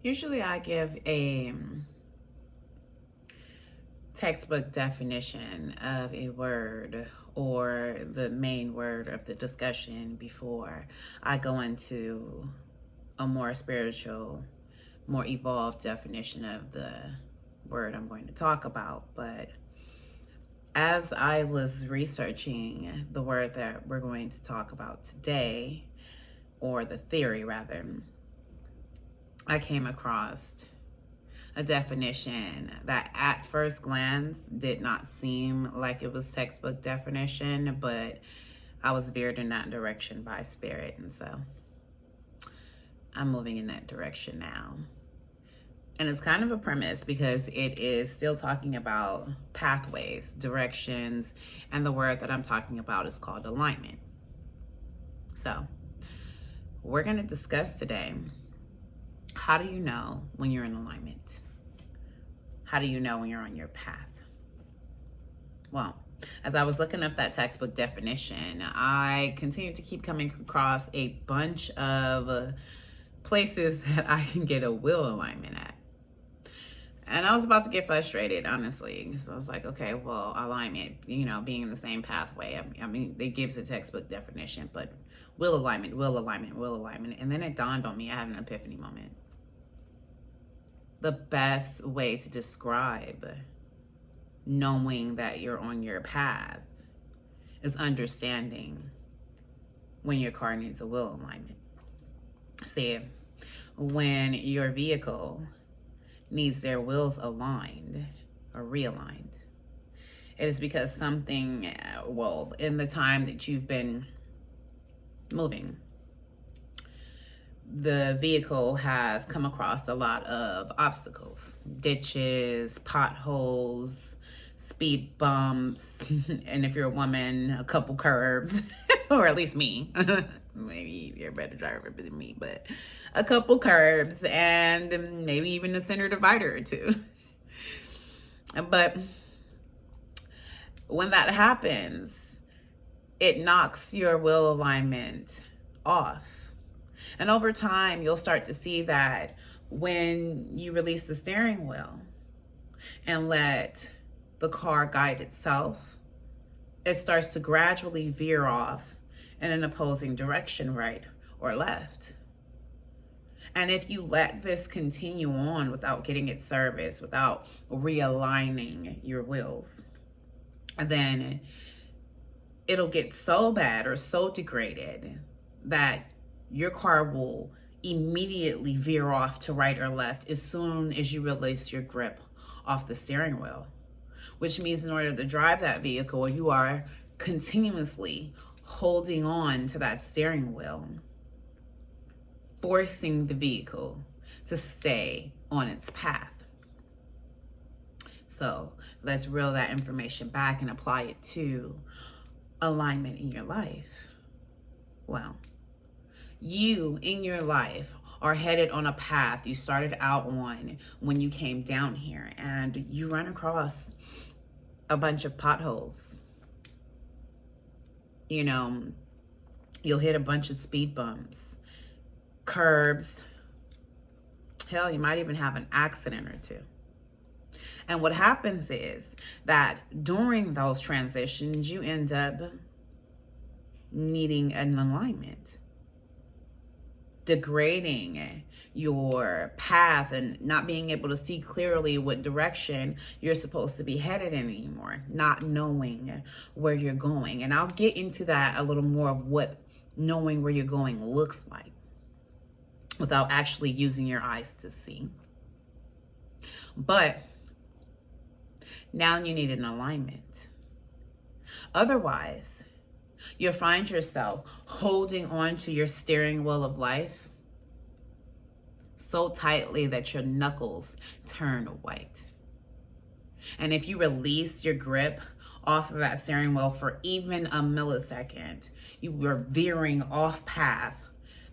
Usually I give a textbook definition of a word or the main word of the discussion before I go into a more spiritual, more evolved definition of the word I'm going to talk about. But as I was researching the word that we're going to talk about today, or the theory rather, I came across a definition that at first glance did not seem like it was textbook definition, but I was veered in that direction by spirit, and so I'm moving in that direction now. And it's kind of a premise because it is still talking about pathways, directions, and the word that I'm talking about is called alignment. So we're going to discuss today, how do you know when you're in alignment? How do you know when you're on your path? Well, as I was looking up that textbook definition, I continued to keep coming across a bunch of places that I can get a will alignment at. And I was about to get frustrated, honestly. So I was like, okay, well, alignment, being in the same pathway. I mean, it gives a textbook definition, but will alignment, will alignment, will alignment. And then it dawned on me, I had an epiphany moment. The best way to describe knowing that you're on your path is understanding when your car needs a wheel alignment. See, when your vehicle needs their wheels aligned or realigned, it is because something, in the time that you've been moving, the vehicle has come across a lot of obstacles, ditches, potholes, speed bumps, and if you're a woman, a couple curbs, or at least me. Maybe you're a better driver than me, but a couple curbs and maybe even a center divider or two. But when that happens, it knocks your will alignment off. And over time, you'll start to see that when you release the steering wheel and let the car guide itself, it starts to gradually veer off in an opposing direction, right or left. And if you let this continue on without getting it serviced, without realigning your wheels, then it'll get so bad or so degraded that your car will immediately veer off to right or left as soon as you release your grip off the steering wheel. Which means in order to drive that vehicle, you are continuously holding on to that steering wheel, forcing the vehicle to stay on its path. So let's reel that information back and apply it to alignment in your life. Well, you in your life are headed on a path you started out on when you came down here, and you run across a bunch of potholes. You'll hit a bunch of speed bumps, curbs. Hell, you might even have an accident or two. And what happens is that during those transitions, you end up needing an alignment, degrading your path and not being able to see clearly what direction you're supposed to be headed in anymore, not knowing where you're going. And I'll get into that a little more of what knowing where you're going looks like without actually using your eyes to see. But now you need an alignment. Otherwise, you'll find yourself holding on to your steering wheel of life so tightly that your knuckles turn white. And if you release your grip off of that steering wheel for even a millisecond, you are veering off path,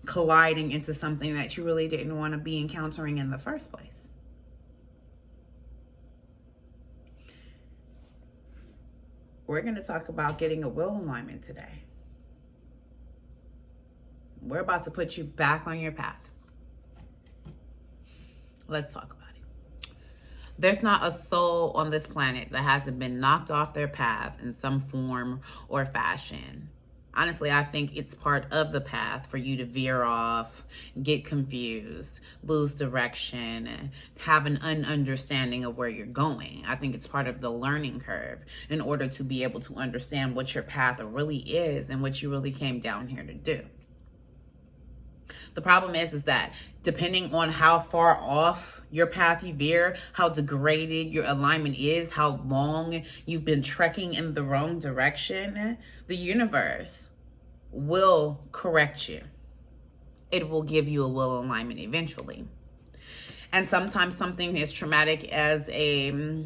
colliding into something that you really didn't want to be encountering in the first place. We're going to talk about getting a will alignment today. We're about to put you back on your path. Let's talk about it. There's not a soul on this planet that hasn't been knocked off their path in some form or fashion. Honestly, I think it's part of the path for you to veer off, get confused, lose direction, have an understanding of where you're going. I think it's part of the learning curve in order to be able to understand what your path really is and what you really came down here to do. The problem is that depending on how far off your path you veer, how degraded your alignment is, how long you've been trekking in the wrong direction, the universe will correct you. It will give you a will alignment eventually. And sometimes something as traumatic as a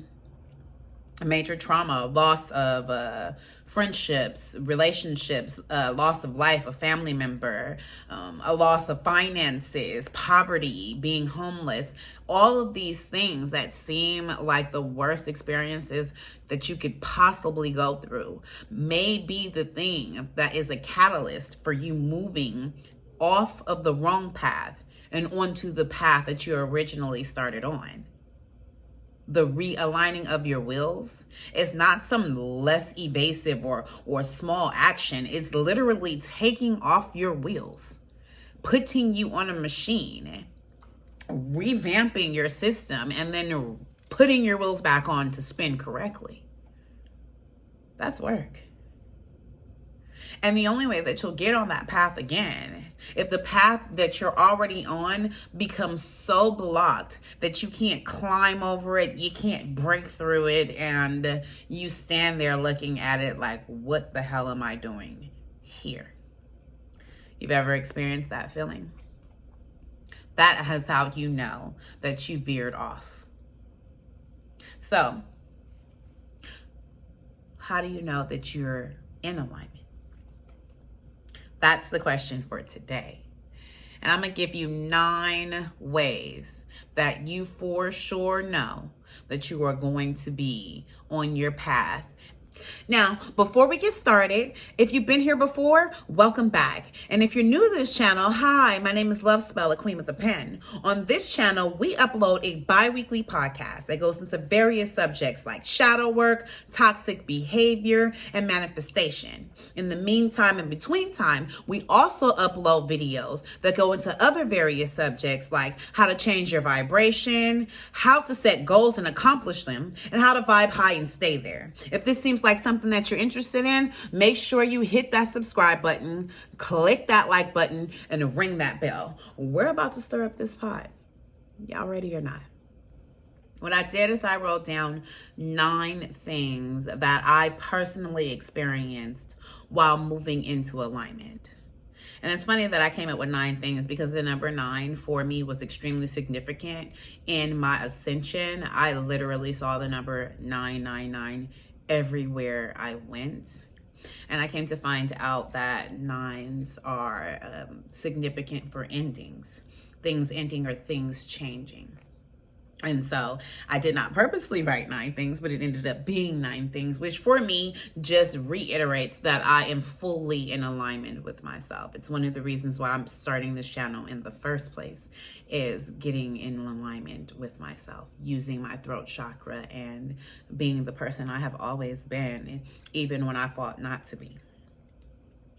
major trauma, loss of friendships, relationships, loss of life, a family member, a loss of finances, poverty, being homeless, all of these things that seem like the worst experiences that you could possibly go through may be the thing that is a catalyst for you moving off of the wrong path and onto the path that you originally started on. The realigning of your wills is not some less evasive or small action. It's literally taking off your wheels, putting you on a machine, revamping your system, and then putting your wheels back on to spin correctly. That's work. And the only way that you'll get on that path again, if the path that you're already on becomes so blocked that you can't climb over it, you can't break through it, and you stand there looking at it like, what the hell am I doing here? You've ever experienced that feeling? That is how you know that you veered off. So, how do you know that you're in alignment? That's the question for today. And I'm going to give you 9 ways that you for sure know that you are going to be on your path. Now, before we get started, if you've been here before, welcome back. And if you're new to this channel, hi, my name is Love Spell, a queen with a pen. On this channel, we upload a bi-weekly podcast that goes into various subjects like shadow work, toxic behavior, and manifestation. In the meantime, in between time, we also upload videos that go into other various subjects like how to change your vibration, how to set goals and accomplish them, and how to vibe high and stay there. If this seems like something that you're interested in, make sure you hit that subscribe button, click that like button, and ring that bell. We're about to stir up this pot. Y'all ready or not? What I did is I wrote down 9 things that I personally experienced while moving into alignment. And it's funny that I came up with 9 things because the number 9 for me was extremely significant in my ascension. I literally saw the number 999 everywhere I went. And I came to find out that 9s are significant for endings, things ending or things changing. And so I did not purposely write 9 things, but it ended up being 9 things, which for me just reiterates that I am fully in alignment with myself. It's one of the reasons why I'm starting this channel in the first place, is getting in alignment with myself, using my throat chakra and being the person I have always been, even when I fought not to be.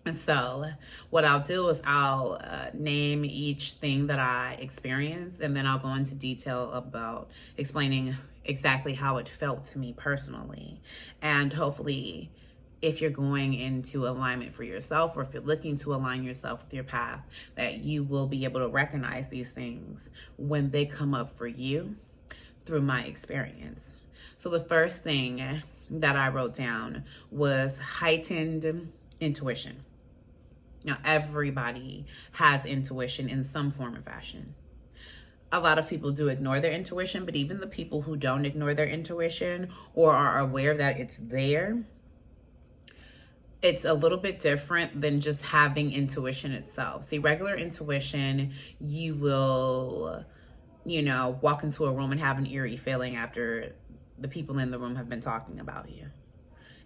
And so what I'll do is I'll name each thing that I experienced, and then I'll go into detail about explaining exactly how it felt to me personally. And hopefully, if you're going into alignment for yourself, or if you're looking to align yourself with your path, that you will be able to recognize these things when they come up for you through my experience. So the first thing that I wrote down was heightened intuition. Now, everybody has intuition in some form or fashion. A lot of people do ignore their intuition, but even the people who don't ignore their intuition or are aware that it's there, it's a little bit different than just having intuition itself. See, regular intuition, you will, walk into a room and have an eerie feeling after the people in the room have been talking about you.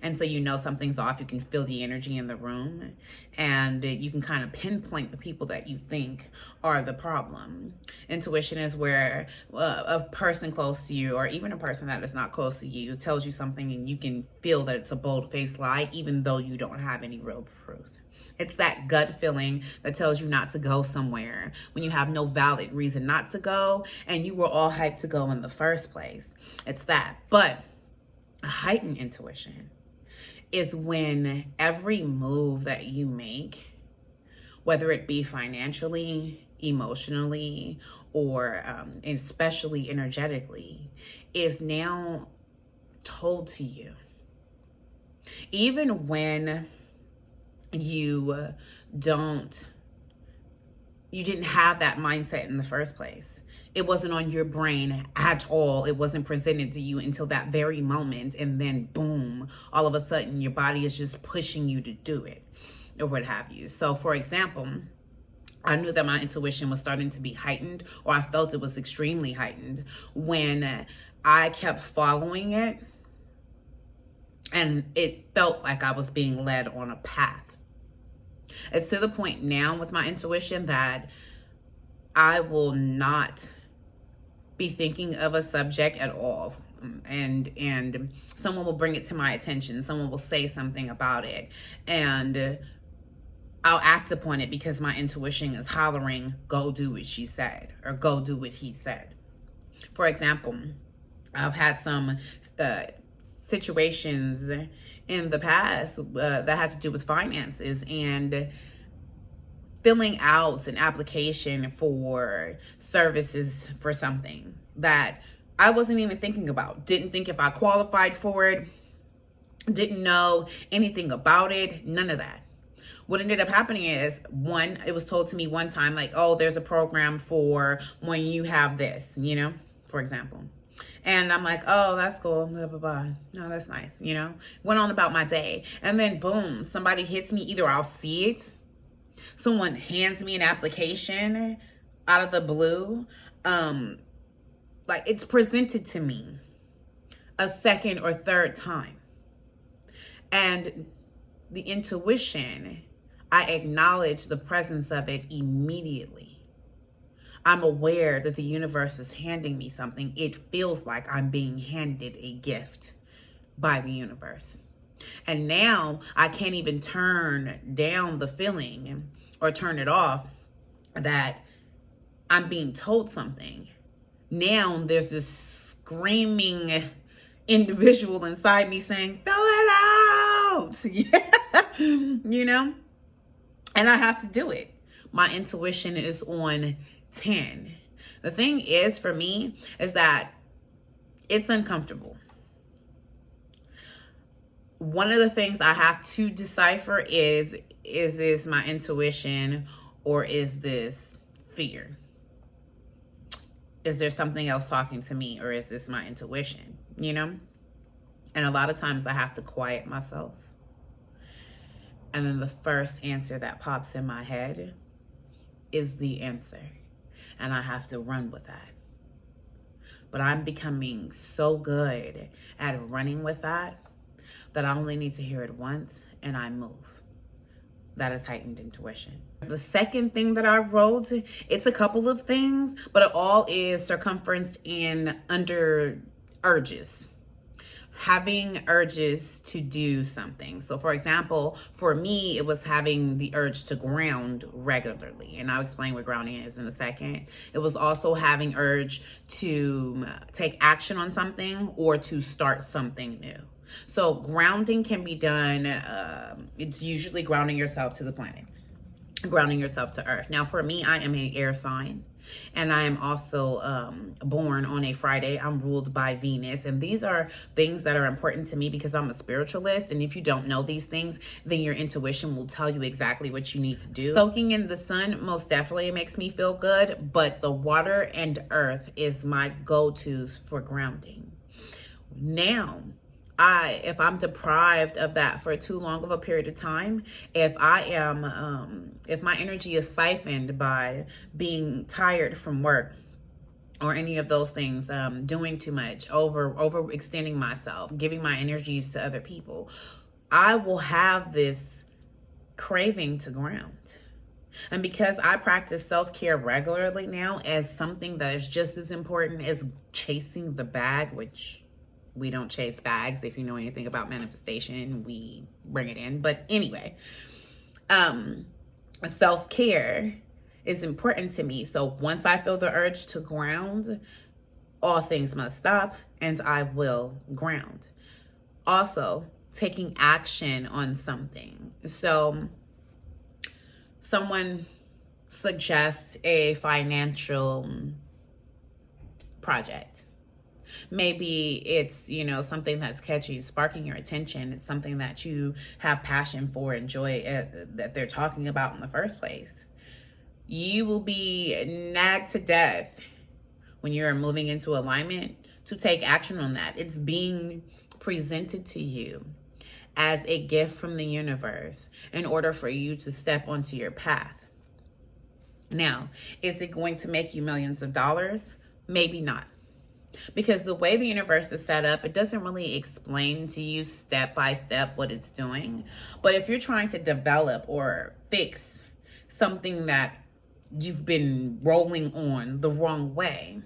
And so you know something's off. You can feel the energy in the room, and you can kind of pinpoint the people that you think are the problem. Intuition is where a person close to you, or even a person that is not close to you, tells you something and you can feel that it's a bold-faced lie, even though you don't have any real proof. It's that gut feeling that tells you not to go somewhere when you have no valid reason not to go and you were all hyped to go in the first place. It's that. But a heightened intuition is when every move that you make, whether it be financially, emotionally, or especially energetically, is now told to you. Even when you didn't have that mindset in the first place. It wasn't on your brain at all. It wasn't presented to you until that very moment. And then boom, all of a sudden your body is just pushing you to do it or what have you. So for example, I knew that my intuition was starting to be heightened, or I felt it was extremely heightened when I kept following it and it felt like I was being led on a path. It's to the point now with my intuition that I will not be thinking of a subject at all. And someone will bring it to my attention. Someone will say something about it. And I'll act upon it because my intuition is hollering, go do what she said, or go do what he said. For example, I've had some situations in the past that had to do with finances and filling out an application for services for something that I wasn't even thinking about. Didn't think if I qualified for it. Didn't know anything about it. None of that. What ended up happening is, one, it was told to me one time, like, oh, there's a program for when you have this, you know, for example. And I'm like, oh, that's cool, blah, blah, blah. No, that's nice, you know. Went on about my day. And then, boom, somebody hits me. Either I'll see it. Someone hands me an application out of the blue. Like, it's presented to me a second or third time. And the intuition, I acknowledge the presence of it immediately. I'm aware that the universe is handing me something. It feels like I'm being handed a gift by the universe. And now I can't even turn down the feeling or turn it off that I'm being told something. Now there's this screaming individual inside me saying, fill it out. Yeah. You know? And I have to do it. My intuition is on 10. The thing is, for me, is that it's uncomfortable. One of the things I have to decipher is this my intuition or is this fear? Is there something else talking to me, or is this my intuition? You know? And a lot of times I have to quiet myself. And then the first answer that pops in my head is the answer. And I have to run with that. But I'm becoming so good at running with that I only need to hear it once and I move. That is heightened intuition. The second thing that I wrote, it's a couple of things, but it all is circumferenced in under urges. Having urges to do something. So for example, for me, it was having the urge to ground regularly. And I'll explain what grounding is in a second. It was also having urge to take action on something or to start something new. So grounding can be done, it's usually grounding yourself to the planet, grounding yourself to earth. Now for me, I am an air sign. And I am also born on a Friday. I'm ruled by Venus. And these are things that are important to me because I'm a spiritualist. And if you don't know these things, then your intuition will tell you exactly what you need to do. Soaking in the sun most definitely makes me feel good. But the water and earth is my go-tos for grounding. Now, if I'm deprived of that for too long of a period of time, if I am, if my energy is siphoned by being tired from work, or any of those things, doing too much, overextending myself, giving my energies to other people, I will have this craving to ground. And because I practice self-care regularly now as something that is just as important as chasing the bag, which we don't chase bags. If you know anything about manifestation, we bring it in. But anyway, self-care is important to me. So once I feel the urge to ground, all things must stop and I will ground. Also, taking action on something. So someone suggests a financial project. Maybe it's, something that's catchy, sparking your attention. It's something that you have passion for, enjoy, that they're talking about in the first place. You will be nagged to death when you're moving into alignment to take action on that. It's being presented to you as a gift from the universe in order for you to step onto your path. Now, is it going to make you millions of dollars? Maybe not. Because the way the universe is set up, it doesn't really explain to you step by step what it's doing. But if you're trying to develop or fix something that you've been rolling on the wrong way,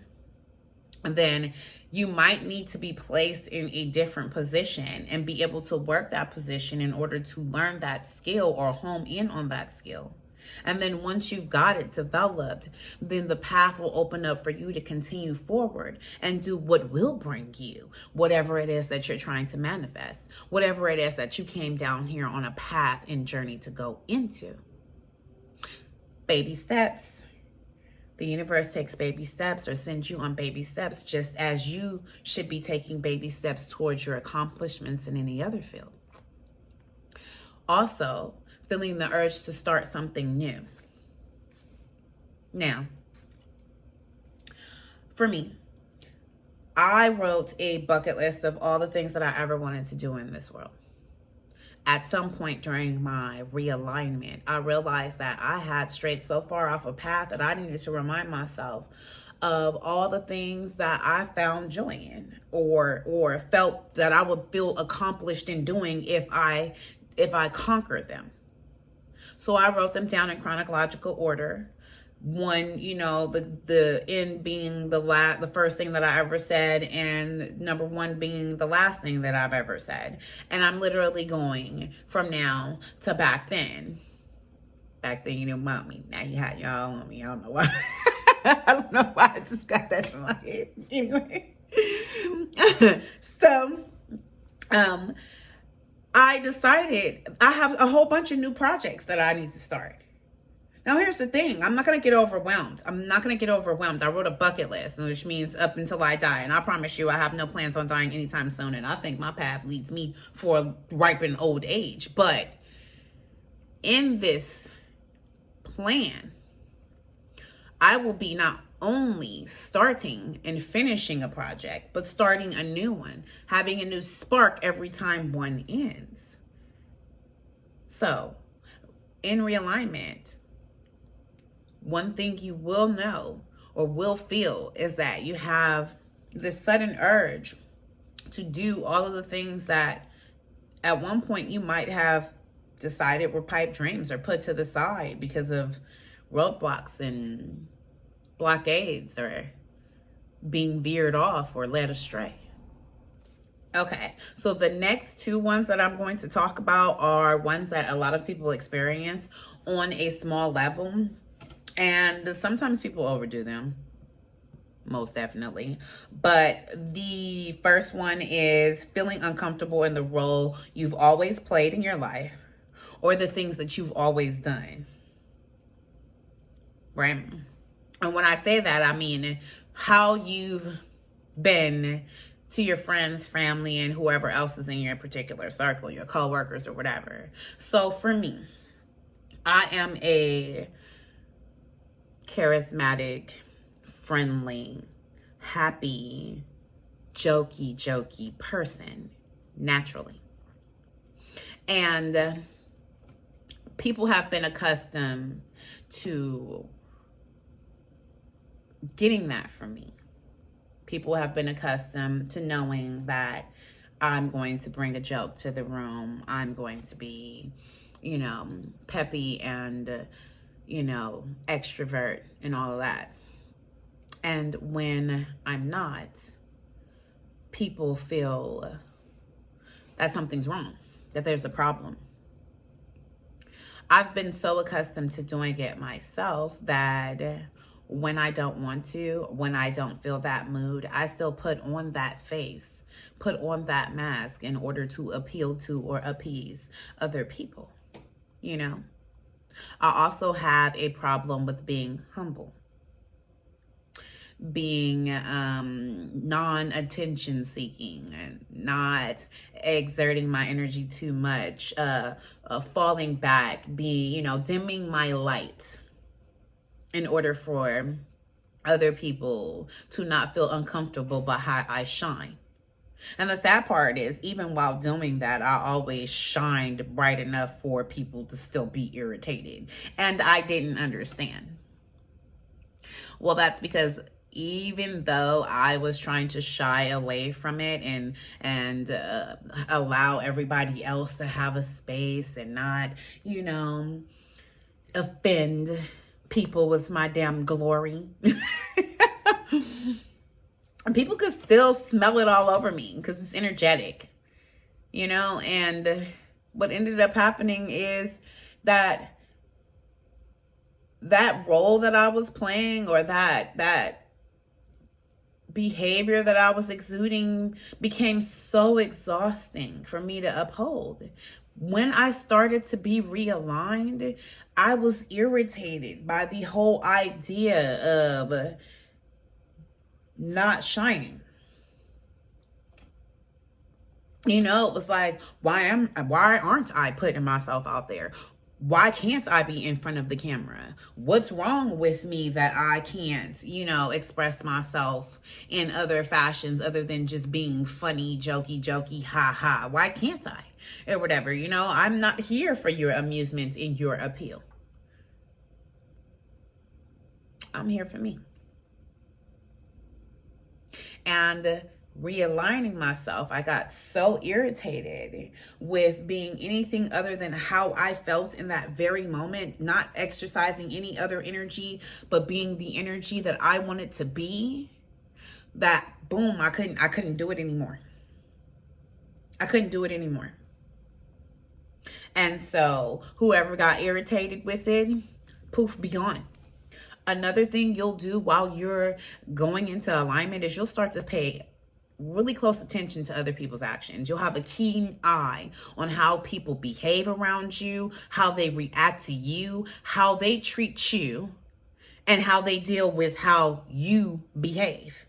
then you might need to be placed in a different position and be able to work that position in order to learn that skill or hone in on that skill. And then once you've got it developed, then the path will open up for you to continue forward and do what will bring you whatever it is that you're trying to manifest, whatever it is that you came down here on a path and journey to go into. Baby steps. The universe takes baby steps or sends you on baby steps, just as you should be taking baby steps towards your accomplishments in any other field. Also, feeling the urge to start something new. Now, for me, I wrote a bucket list of all the things that I ever wanted to do in this world. At some point during my realignment, I realized that I had strayed so far off a path that I needed to remind myself of all the things that I found joy in, or felt that I would feel accomplished in doing if I conquered them. So I wrote them down in chronological order. One, the end being the first thing that I ever said, and number one being the last thing that I've ever said. And I'm literally going from now to back then. Back then, you didn't want me. Now you had y'all on me. I don't know why. I don't know why I just got that in my head. Anyway. So, I decided I have a whole bunch of new projects that I need to start. Now, here's the thing. I'm not going to get overwhelmed. I wrote a bucket list, which means up until I die. And I promise you, I have no plans on dying anytime soon. And I think my path leads me for a ripened old age. But in this plan, I will be not only starting and finishing a project, but starting a new one, having a new spark every time one ends. So, in realignment, one thing you will know or will feel is that you have this sudden urge to do all of the things that at one point you might have decided were pipe dreams or put to the side because of roadblocks and blockades or being veered off or led astray. Okay, so the next two ones that I'm going to talk about are ones that a lot of people experience on a small level. And sometimes people overdo them, most definitely. But the first one is feeling uncomfortable in the role you've always played in your life or the things that you've always done, right? And when I say that, I mean how you've been to your friends, family, and whoever else is in your particular circle, your coworkers or whatever. So for me, I am a charismatic, friendly, happy, jokey person, naturally. And people have been accustomed to getting that from me. People have been accustomed to knowing that I'm going to bring a joke to the room. I'm going to be, peppy and, extrovert and all of that. And when I'm not, people feel that something's wrong, that there's a problem. I've been so accustomed to doing it myself that when I don't want to, when I don't feel that mood, I still put on that face, put on that mask in order to appeal to or appease other people. I also have a problem with being humble, being non-attention seeking, and not exerting my energy too much, falling back, being, dimming my light in order for other people to not feel uncomfortable by how I shine. And the sad part is, even while doing that, I always shined bright enough for people to still be irritated. And I didn't understand. Well, that's because even though I was trying to shy away from it and allow everybody else to have a space and not, offend people with my damn glory. And people could still smell it all over me because it's energetic, and what ended up happening is that role that I was playing, or that behavior that I was exuding, became so exhausting for me to uphold. When I started to be realigned, I was irritated by the whole idea of not shining. It was like, why aren't I putting myself out there? Why can't I be in front of the camera? What's wrong with me that I can't, express myself in other fashions other than just being funny, jokey, ha ha? Why can't I? Or whatever, I'm not here for your amusement and your appeal. I'm here for me. And realigning myself, I got so irritated with being anything other than how I felt in that very moment, not exercising any other energy, but being the energy that I wanted to be, that boom, I couldn't do it anymore. I couldn't do it anymore. And so whoever got irritated with it, poof, be gone. Another thing you'll do while you're going into alignment is you'll start to pay really close attention to other people's actions. You'll have a keen eye on how people behave around you, how they react to you, how they treat you, and how they deal with how you behave.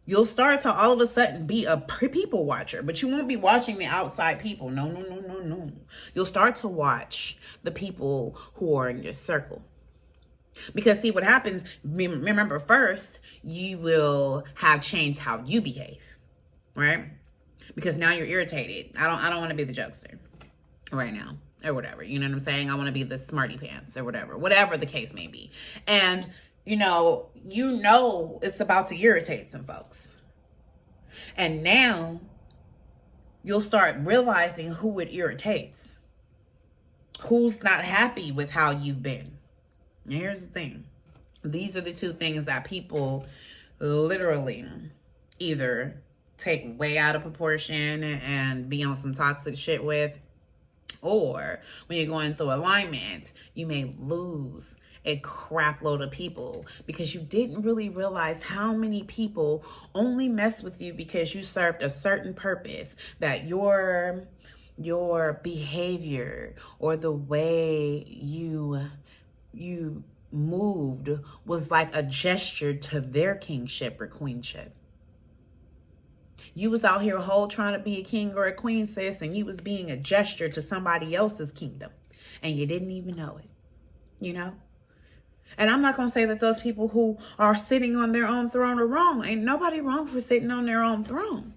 You'll start to all of a sudden be a people watcher, but you won't be watching the outside people. No. You'll start to watch the people who are in your circle. Because see what happens, remember first, you will have changed how you behave, right? Because now you're irritated. I don't want to be the jokester right now or whatever. You know what I'm saying? I want to be the smarty pants or whatever the case may be. And it's about to irritate some folks. And now you'll start realizing who it irritates, who's not happy with how you've been. And here's the thing. These are the two things that people literally either take way out of proportion and be on some toxic shit with, or when you're going through alignment, you may lose a crap load of people because you didn't really realize how many people only mess with you because you served a certain purpose, that your behavior or the way you moved was like a gesture to their kingship or queenship. You was out here trying to be a king or a queen, sis, and you was being a gesture to somebody else's kingdom, and you didn't even know it, And I'm not going to say that those people who are sitting on their own throne are wrong. Ain't nobody wrong for sitting on their own throne.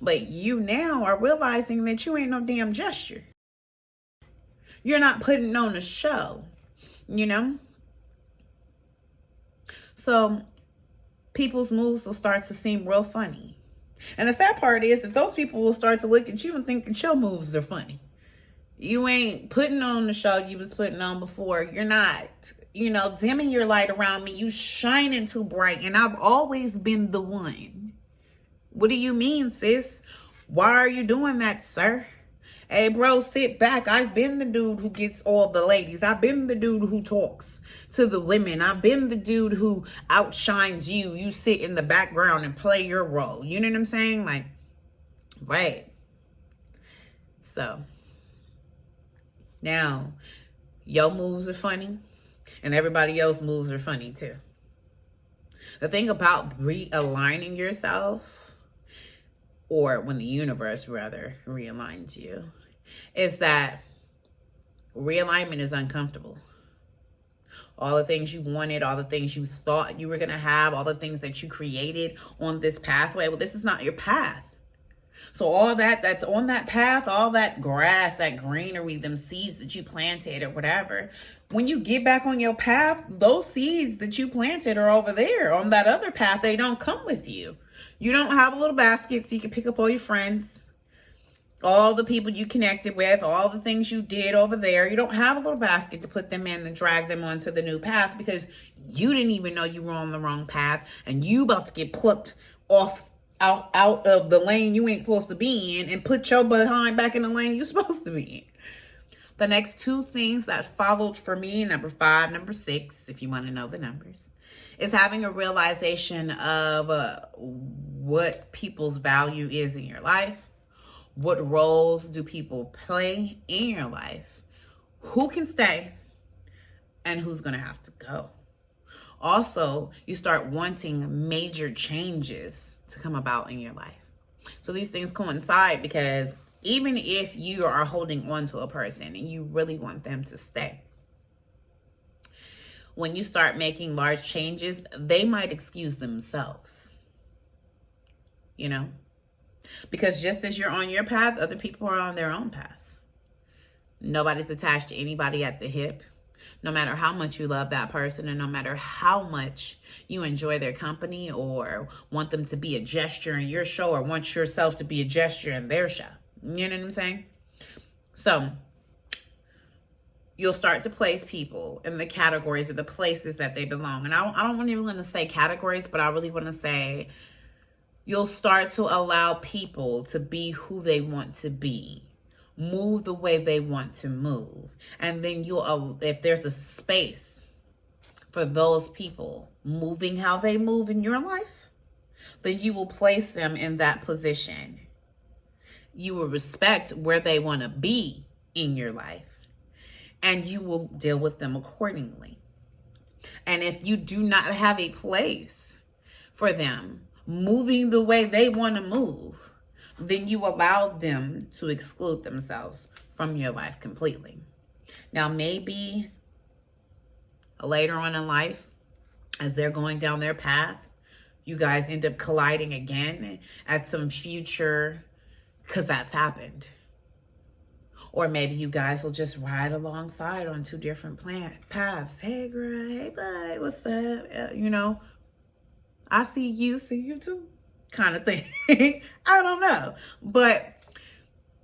But you now are realizing that you ain't no damn gesture. You're not putting on a show, So people's moves will start to seem real funny. And the sad part is that those people will start to look at you and think that your moves are funny. You ain't putting on the show you was putting on before. You're not, dimming your light around me. You shining too bright. And I've always been the one. What do you mean, sis? Why are you doing that, sir? Hey, bro, sit back. I've been the dude who gets all the ladies. I've been the dude who talks to the women. I've been the dude who outshines you. You sit in the background and play your role. You know what I'm saying? Like, right. So, now, your moves are funny, and everybody else's moves are funny too. The thing about realigning yourself, or when the universe rather realigns you, is that realignment is uncomfortable. All the things you wanted, all the things you thought you were going to have, all the things that you created on this pathway, well, this is not your path. So all that's on that path, all that grass, that greenery, them seeds that you planted or whatever, when you get back on your path, those seeds that you planted are over there on that other path. They don't come with you. You don't have a little basket so you can pick up all your friends, all the people you connected with, all the things you did over there. You don't have a little basket to put them in and drag them onto the new path because you didn't even know you were on the wrong path and you about to get plucked off out of the lane you ain't supposed to be in and put your behind back in the lane you're supposed to be in. The next two things that followed for me, number 5, number 6, if you want to know the numbers, is having a realization of what people's value is in your life. What roles do people play in your life? Who can stay and who's going to have to go? Also, you start wanting major changes to come about in your life. So these things coincide because even if you are holding on to a person and you really want them to stay, when you start making large changes, they might excuse themselves, because just as you're on your path, other people are on their own paths. Nobody's attached to anybody at the hip. No matter how much you love that person and no matter how much you enjoy their company or want them to be a gesture in your show or want yourself to be a gesture in their show. You know what I'm saying? So you'll start to place people in the categories or the places that they belong. And I don't even want to say categories, but I really want to say you'll start to allow people to be who they want to be. Move the way they want to move. And then if there's a space for those people moving how they move in your life, then you will place them in that position. You will respect where they want to be in your life, and you will deal with them accordingly. And if you do not have a place for them moving the way they want to move, then you allow them to exclude themselves from your life completely. Now, maybe later on in life, as they're going down their path, you guys end up colliding again at some future, because that's happened. Or maybe you guys will just ride alongside on two different paths. Hey, girl, hey, bud, what's up? I see you too. Kind of thing. I don't know. But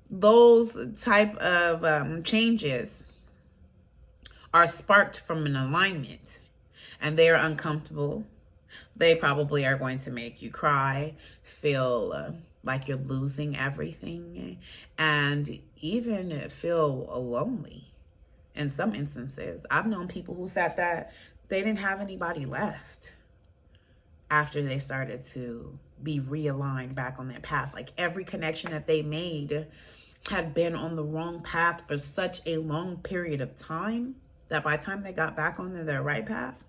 those type of changes are sparked from an alignment, and they are uncomfortable. They probably are going to make you cry, feel like you're losing everything, and even feel lonely in some instances. I've known people who said that they didn't have anybody left after they started to be realigned back on that path. Like every connection that they made had been on the wrong path for such a long period of time that by the time they got back on their right path,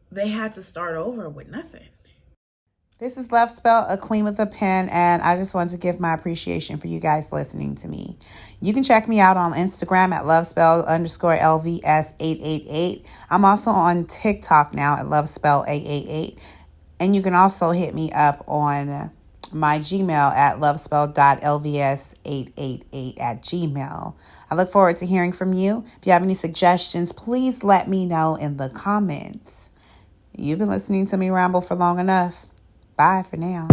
they had to start over with nothing. This is Love Spell, a queen with a pen, and I just want to give my appreciation for you guys listening to me. You can check me out on Instagram at lovespell_LVS888. I'm also on TikTok now at lovespell888. And you can also hit me up on my Gmail at lovespell.lvs888@gmail. I look forward to hearing from you. If you have any suggestions, please let me know in the comments. You've been listening to me ramble for long enough. Bye for now.